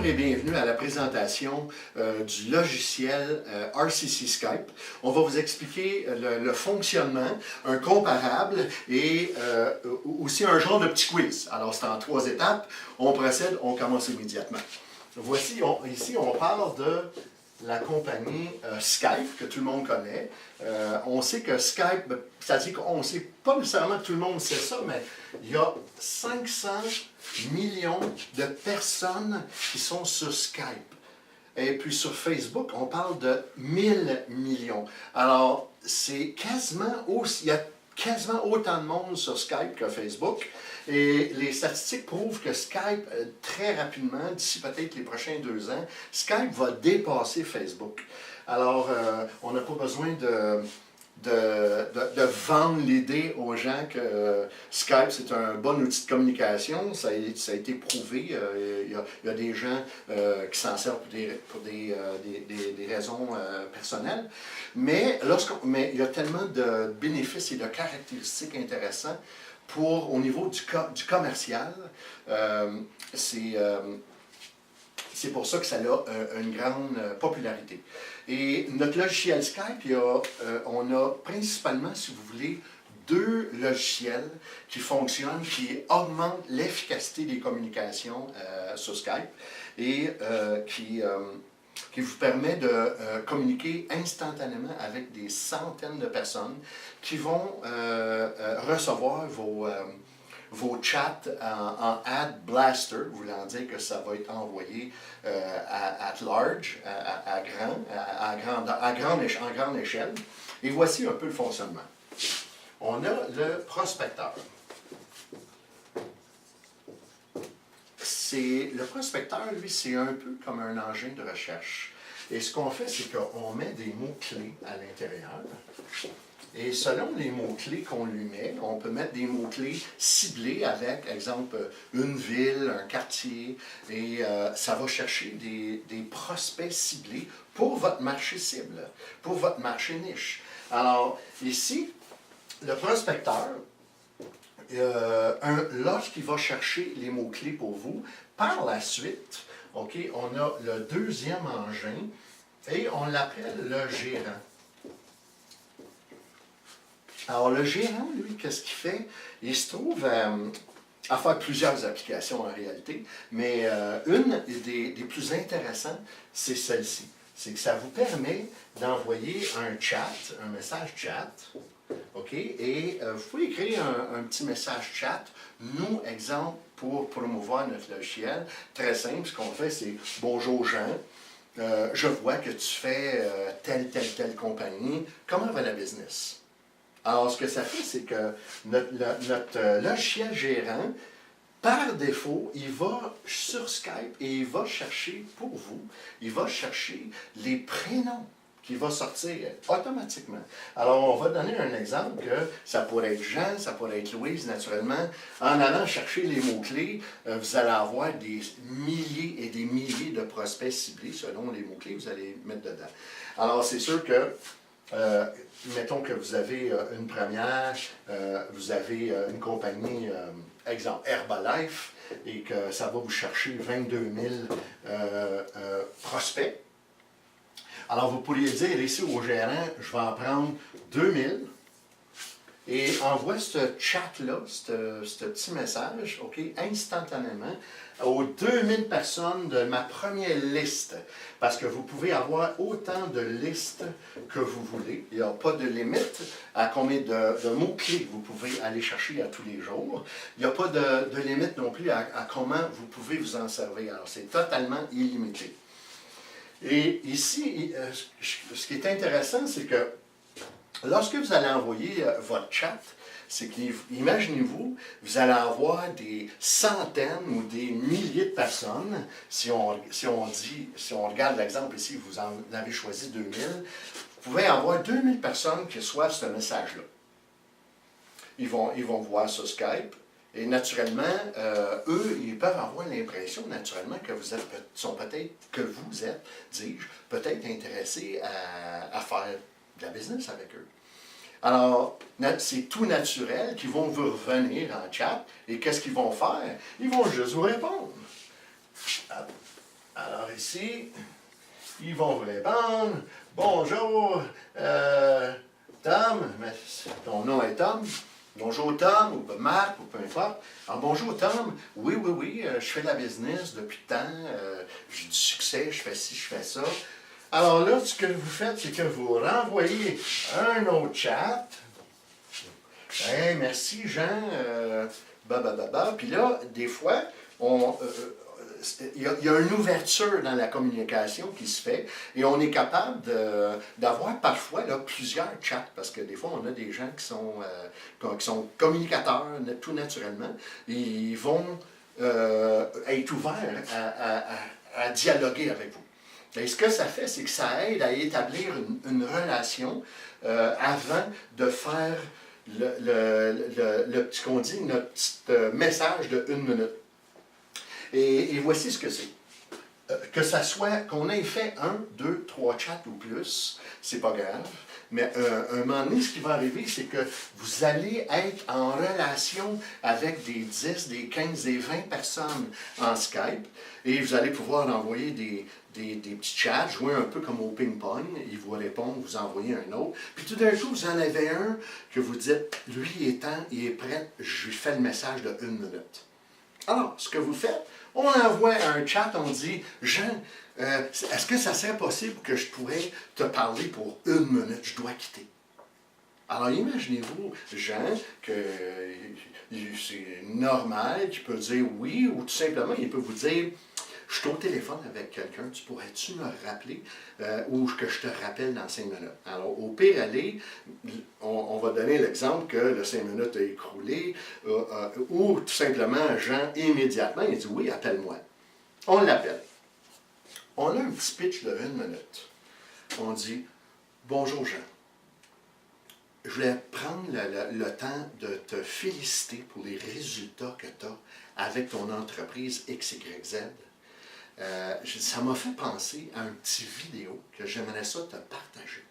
Bonjour et bienvenue à la présentation du logiciel RCC Skype. On va vous expliquer le fonctionnement, un comparable et aussi un genre de petit quiz. Alors c'est en 3 étapes. On procède, on commence immédiatement. Voici, ici on parle de la compagnie Skype, que tout le monde connaît. On sait que Skype, c'est-à-dire qu'on ne sait pas nécessairement que tout le monde sait ça, mais il y a 500 millions de personnes qui sont sur Skype. Et puis sur Facebook, on parle de 1000 millions. Alors, c'est quasiment aussi, il y a quasiment autant de monde sur Skype que Facebook. Et les statistiques prouvent que Skype, très rapidement, d'ici peut-être les prochains 2 ans, Skype va dépasser Facebook. Alors, on n'a pas besoin de vendre l'idée aux gens que Skype, c'est un bon outil de communication. Ça a été prouvé. Il y a des gens qui s'en servent pour des raisons personnelles. Mais il y a tellement de bénéfices et de caractéristiques intéressantes au niveau du commercial. C'est pour ça que ça a une grande popularité. Et notre logiciel Skype, on a principalement, si vous voulez, 2 logiciels qui fonctionnent, qui augmentent l'efficacité des communications sur Skype et qui vous permet de communiquer instantanément avec des centaines de personnes qui vont recevoir vos chats en Ad Blaster, voulant dire que ça va être envoyé at large, en grande échelle. Et voici un peu le fonctionnement. On a le prospecteur. Le prospecteur, lui, c'est un peu comme un engin de recherche. Et ce qu'on fait, c'est qu'on met des mots-clés à l'intérieur. Et selon les mots-clés qu'on lui met, on peut mettre des mots-clés ciblés avec, exemple, une ville, un quartier, et ça va chercher des prospects ciblés pour votre marché cible, pour votre marché niche. Alors, ici, le prospecteur, lorsqu'il va chercher les mots-clés pour vous, par la suite, okay, on a le 2e engin et on l'appelle le gérant. Alors, le gérant, lui, qu'est-ce qu'il fait? Il se trouve à faire plusieurs applications en réalité, mais une des plus intéressantes, c'est celle-ci. C'est que ça vous permet d'envoyer un message chat, OK? Et vous pouvez écrire un petit message chat. Nous, exemple, pour promouvoir notre logiciel, très simple, ce qu'on fait, c'est « Bonjour Jean, je vois que tu fais telle compagnie. Comment va la business? » Alors, ce que ça fait, c'est que notre logiciel gérant, par défaut, il va sur Skype et il va chercher pour vous, il va chercher les prénoms qui vont sortir automatiquement. Alors, on va donner un exemple que ça pourrait être Jean, ça pourrait être Louise, naturellement. En allant chercher les mots-clés, vous allez avoir des milliers et des milliers de prospects ciblés selon les mots-clés que vous allez mettre dedans. Alors, c'est sûr que mettons que vous avez une première, vous avez une compagnie, exemple Herbalife, et que ça va vous chercher 22 000 prospects. Alors, vous pourriez dire ici au gérant, je vais en prendre 2000 et envoie ce chat-là, ce petit message, OK, instantanément aux 2000 personnes de ma première liste. Parce que vous pouvez avoir autant de listes que vous voulez. Il n'y a pas de limite à combien de mots-clés vous pouvez aller chercher à tous les jours. Il n'y a pas de limite non plus à comment vous pouvez vous en servir. Alors, c'est totalement illimité. Et ici, ce qui est intéressant, c'est que lorsque vous allez envoyer votre chat, c'est qu'imaginez-vous, vous allez avoir des centaines ou des milliers de personnes. Si on regarde l'exemple ici, vous en avez choisi 2000, vous pouvez avoir 2000 personnes qui reçoivent ce message-là. Ils vont voir sur Skype. Et naturellement, eux, ils peuvent avoir l'impression, naturellement, que vous êtes, dis-je, peut-être intéressés à faire de la business avec eux. Alors, c'est tout naturel qu'ils vont vous revenir en chat. Et qu'est-ce qu'ils vont faire? Ils vont juste vous répondre. Alors ici, ils vont vous répondre. Bonjour, Tom. Mais ton nom est Tom. Bonjour Tom, ou Marc, ou peu importe. Alors bonjour Tom, oui, je fais de la business depuis le temps, j'ai du succès, je fais ci, je fais ça. Alors là, ce que vous faites, c'est que vous renvoyez un autre chat. Hey, merci Jean, Puis là, des fois, il y a une ouverture dans la communication qui se fait et on est capable d'avoir parfois là, plusieurs chats parce que des fois on a des gens qui sont communicateurs tout naturellement et ils vont être ouverts à dialoguer avec vous. Et ce que ça fait, c'est que ça aide à établir une relation avant de faire ce qu'on dit, notre petit message de 1 minute. Et voici ce que c'est. Que ça soit, qu'on ait fait 1, 2, 3 chats ou plus, c'est pas grave. Mais un moment donné, ce qui va arriver, c'est que vous allez être en relation avec des 10, des 15, des 20 personnes en Skype. Et vous allez pouvoir envoyer des petits chats, jouer un peu comme au ping-pong. Ils vous répondent, vous envoyez un autre. Puis tout d'un coup, vous en avez un que vous dites, lui, il est prêt, je lui fais le message de 1 minute. Alors, ce que vous faites, on envoie un chat, on dit, Jean, est-ce que ça serait possible que je pourrais te parler pour 1 minute? Je dois quitter. Alors, imaginez-vous, Jean, que c'est normal, qu'il peut dire oui, ou tout simplement, il peut vous dire, je suis au téléphone avec quelqu'un, tu pourrais-tu me rappeler ou que je te rappelle dans 5 minutes? Alors, au pire aller, on va donner l'exemple que le 5 minutes a écroulé ou tout simplement, Jean, immédiatement, il dit oui, appelle-moi. On l'appelle. On a un petit pitch de 1 minute. On dit bonjour Jean. Je voulais prendre le temps de te féliciter pour les résultats que tu as avec ton entreprise XYZ. Ça m'a fait penser à un petit vidéo que j'aimerais ça te partager.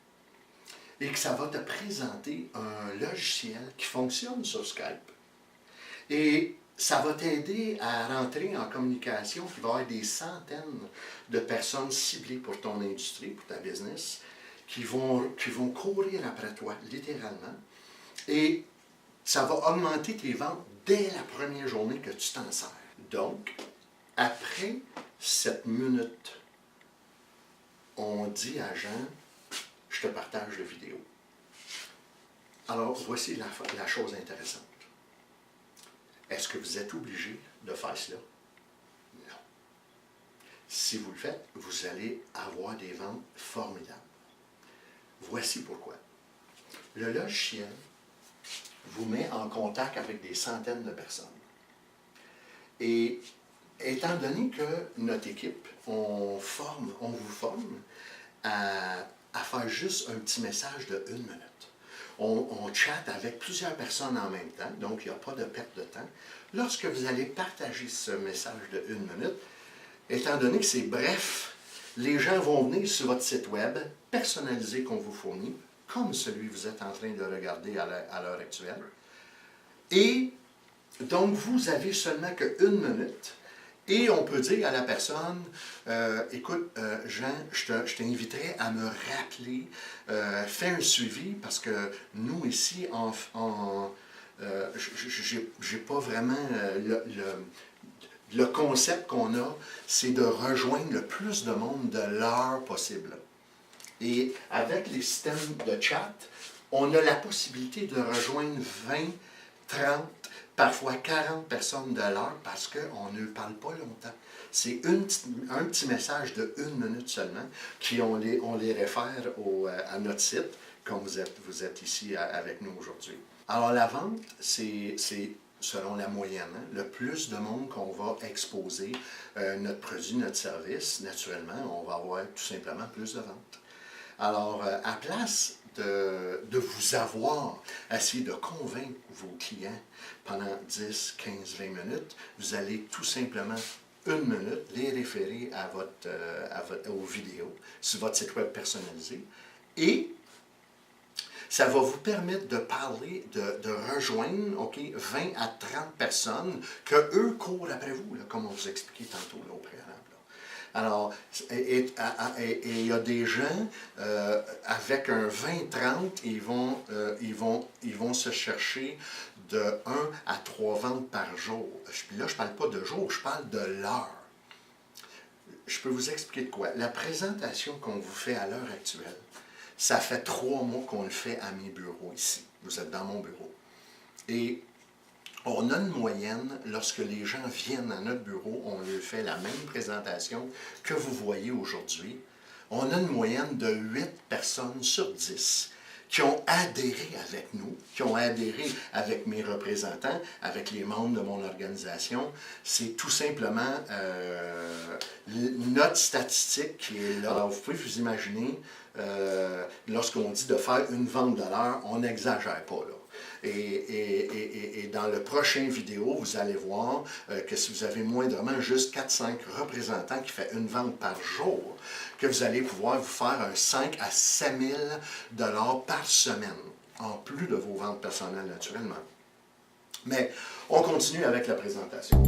Et que ça va te présenter un logiciel qui fonctionne sur Skype. Et ça va t'aider à rentrer en communication, qui va y avoir des centaines de personnes ciblées pour ton industrie, pour ta business, qui vont courir après toi, littéralement. Et ça va augmenter tes ventes dès la première journée que tu t'en sers. Donc, après 7 minutes, on dit à Jean, je te partage la vidéo. Alors, voici la chose intéressante. Est-ce que vous êtes obligé de faire cela? Non. Si vous le faites, vous allez avoir des ventes formidables. Voici pourquoi. Le logiciel vous met en contact avec des centaines de personnes. Et étant donné que notre équipe, on vous forme à faire juste un petit message de 1 minute. On chatte avec plusieurs personnes en même temps, donc il n'y a pas de perte de temps. Lorsque vous allez partager ce message de 1 minute, étant donné que c'est bref, les gens vont venir sur votre site web personnalisé qu'on vous fournit, comme celui que vous êtes en train de regarder à l'heure actuelle. Et donc, vous avez seulement que 1 minute. Et on peut dire à la personne, écoute, Jean, je t'inviterais à me rappeler, fais un suivi, parce que nous, ici, j'ai pas vraiment le concept qu'on a, c'est de rejoindre le plus de monde de l'heure possible. Et avec les systèmes de chat, on a la possibilité de rejoindre 20, 30, parfois 40 personnes de l'heure parce qu'on ne parle pas longtemps. C'est un petit message de 1 minute seulement on les réfère à notre site, comme vous êtes ici avec nous aujourd'hui. Alors la vente, c'est selon la moyenne, hein, le plus de monde qu'on va exposer notre produit, notre service, naturellement, on va avoir tout simplement plus de ventes. Alors, à place de vous avoir, essayer de convaincre vos clients pendant 10, 15, 20 minutes, vous allez tout simplement 1 minute les référer aux vidéos sur votre site web personnalisé et ça va vous permettre de parler, de rejoindre 20 à 30 personnes que eux courent après vous, là, comme on vous expliquait tantôt là, au préalable. Là. Alors, il y a des gens, avec un 20-30, ils vont se chercher de 1 à 3 ventes par jour. Puis là, je ne parle pas de jour, je parle de l'heure. Je peux vous expliquer de quoi. La présentation qu'on vous fait à l'heure actuelle, ça fait 3 mois qu'on le fait à mes bureaux ici. Vous êtes dans mon bureau. Et on a une moyenne, lorsque les gens viennent à notre bureau, on leur fait la même présentation que vous voyez aujourd'hui. On a une moyenne de 8 personnes sur 10 qui ont adhéré avec nous, qui ont adhéré avec mes représentants, avec les membres de mon organisation. C'est tout simplement notre statistique qui est là. Alors, vous pouvez vous imaginer, lorsqu'on dit de faire une vente de l'heure, on n'exagère pas là. Et dans le prochain vidéo, vous allez voir que si vous avez moindrement juste 4-5 représentants qui fait une vente par jour, que vous allez pouvoir vous faire un 5 à 7 000 par semaine, en plus de vos ventes personnelles naturellement. Mais on continue avec la présentation.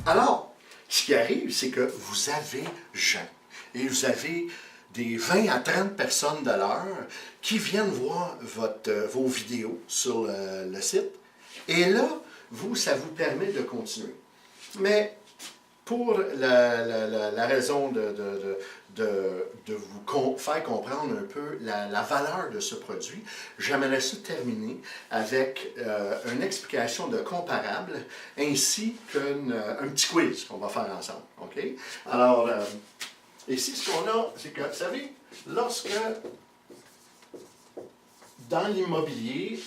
Alors, ce qui arrive, c'est que vous avez Jean et vous avez des 20 à 30 personnes de l'heure qui viennent voir vos vidéos sur le site. Et là, ça vous permet de continuer. Mais pour la raison de vous faire comprendre un peu la valeur de ce produit, j'aimerais ça terminer avec une explication de comparable ainsi qu'un petit quiz qu'on va faire ensemble. OK? Alors, ici, ce qu'on a, c'est que, vous savez, lorsque dans l'immobilier,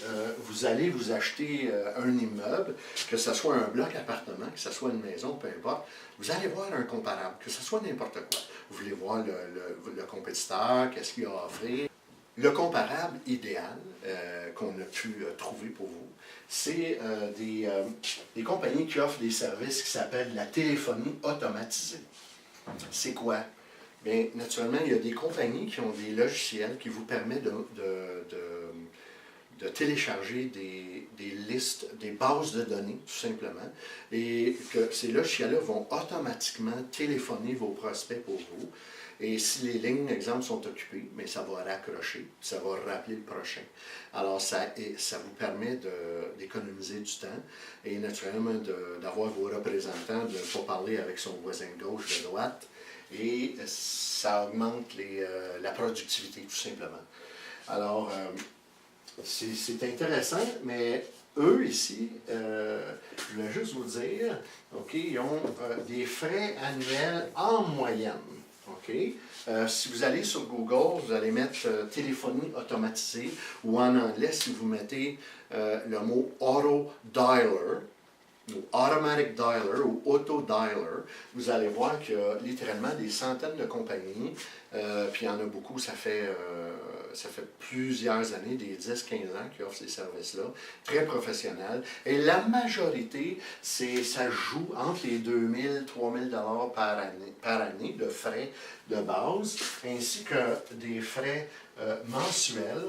vous allez vous acheter un immeuble, que ce soit un bloc appartement, que ce soit une maison, peu importe, vous allez voir un comparable, que ce soit n'importe quoi. Vous voulez voir le compétiteur, qu'est-ce qu'il a à offrir. Le comparable idéal qu'on a pu trouver pour vous, c'est des compagnies qui offrent des services qui s'appellent la téléphonie automatisée. C'est quoi? Bien, naturellement, il y a des compagnies qui ont des logiciels qui vous permettent de télécharger des listes, des bases de données, tout simplement, et que ces logiciels-là vont automatiquement téléphoner vos prospects pour vous. Et si les lignes, exemple, sont occupées, bien, ça va raccrocher, ça va rappeler le prochain. Alors, ça vous permet d'économiser du temps et naturellement d'avoir vos représentants, de ne pas parler avec son voisin de gauche, de droite, et ça augmente la productivité, tout simplement. Alors, c'est intéressant, mais eux, ici, je voulais juste vous dire, OK, ils ont des frais annuels en moyenne. OK? Si vous allez sur Google, vous allez mettre téléphonie automatisée, ou en anglais, si vous mettez le mot auto dialer, ou automatic dialer ou auto dialer, vous allez voir qu'il y a littéralement des centaines de compagnies, puis il y en a beaucoup, ça fait plusieurs années, des 10-15 ans qui offrent ces services-là, très professionnels. Et la majorité, ça joue entre les 2 000 et 3 000 $ par année de frais de base, ainsi que des frais mensuels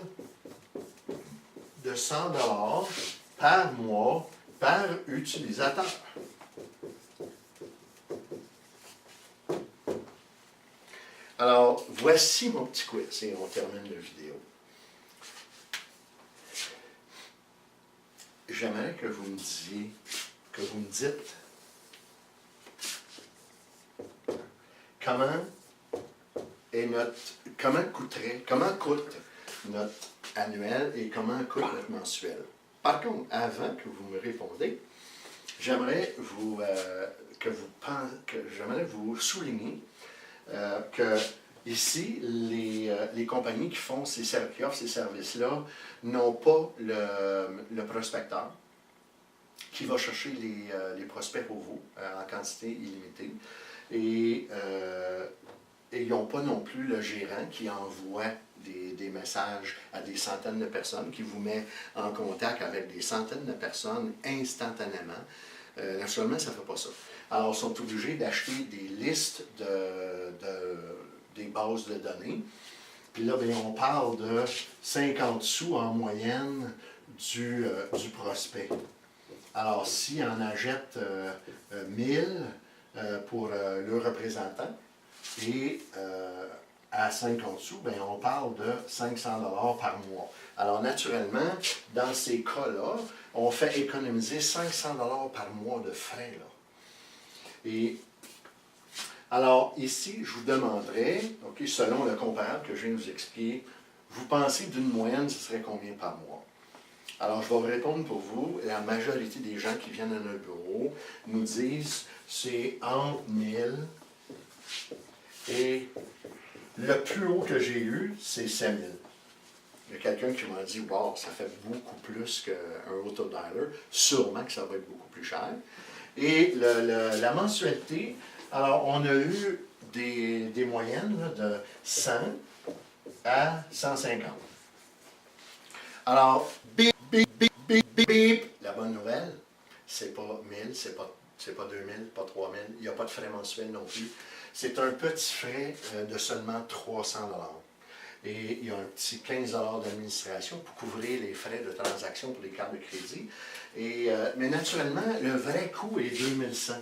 de 100 $ par mois par utilisateur. Alors, voici mon petit quiz et on termine la vidéo. J'aimerais que vous me dites comment coûte notre annuel et comment coûte notre mensuel. Par contre, avant que vous me répondez, j'aimerais vous souligner que ici, les compagnies qui offrent ces services-là n'ont pas le prospecteur qui va chercher les prospects pour vous en quantité illimitée. Et ils n'ont pas non plus le gérant qui envoie des messages à des centaines de personnes, qui vous met en contact avec des centaines de personnes instantanément. Naturellement, ça ne fait pas ça. Alors, ils sont obligés d'acheter des listes des bases de données. Puis là, bien, on parle de 50 sous en moyenne du prospect. Alors, si on achète 1000 pour le représentant et à 50 sous, bien, on parle de 500 $ par mois. Alors, naturellement, dans ces cas-là, on fait économiser 500 $ par mois de frais. Là. Et alors, ici, je vous demanderai, okay, selon le comparable que je viens de vous expliquer, vous pensez d'une moyenne, ce serait combien par mois? Alors, je vais vous répondre pour vous. La majorité des gens qui viennent à notre bureau nous disent c'est entre 1000 et le plus haut que j'ai eu, c'est 5000. Il y a quelqu'un qui m'a dit wow, ça fait beaucoup plus qu'un autodialer. Sûrement que ça va être beaucoup plus cher. Et la mensualité, alors, on a eu des moyennes là, de 100 à 150. Alors, bip, bip, bip, bip, bip, bip. La bonne nouvelle, c'est pas 1000, c'est pas 2000, pas 3000, il n'y a pas de frais mensuels non plus. C'est un petit frais de seulement 300 $. Et il y a un petit 15 $ d'administration pour couvrir les frais de transaction pour les cartes de crédit. Mais naturellement, le vrai coût est 2100.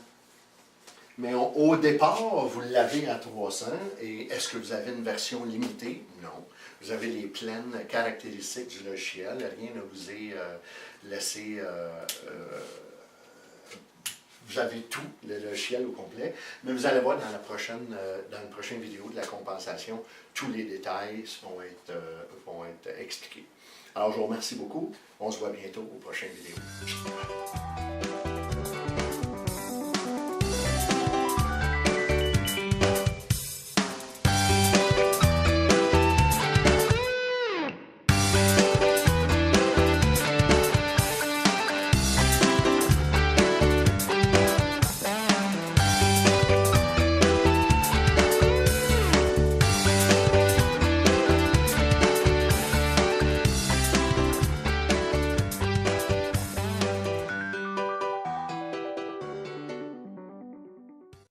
Mais au départ, vous l'avez à 300. Et est-ce que vous avez une version limitée? Non. Vous avez les pleines caractéristiques du logiciel. Rien ne vous est laissé... vous avez tout, le logiciel au complet. Mais vous allez voir dans la prochaine vidéo de la compensation, tous les détails vont être expliqués. Alors, je vous remercie beaucoup. On se voit bientôt aux prochaines vidéos.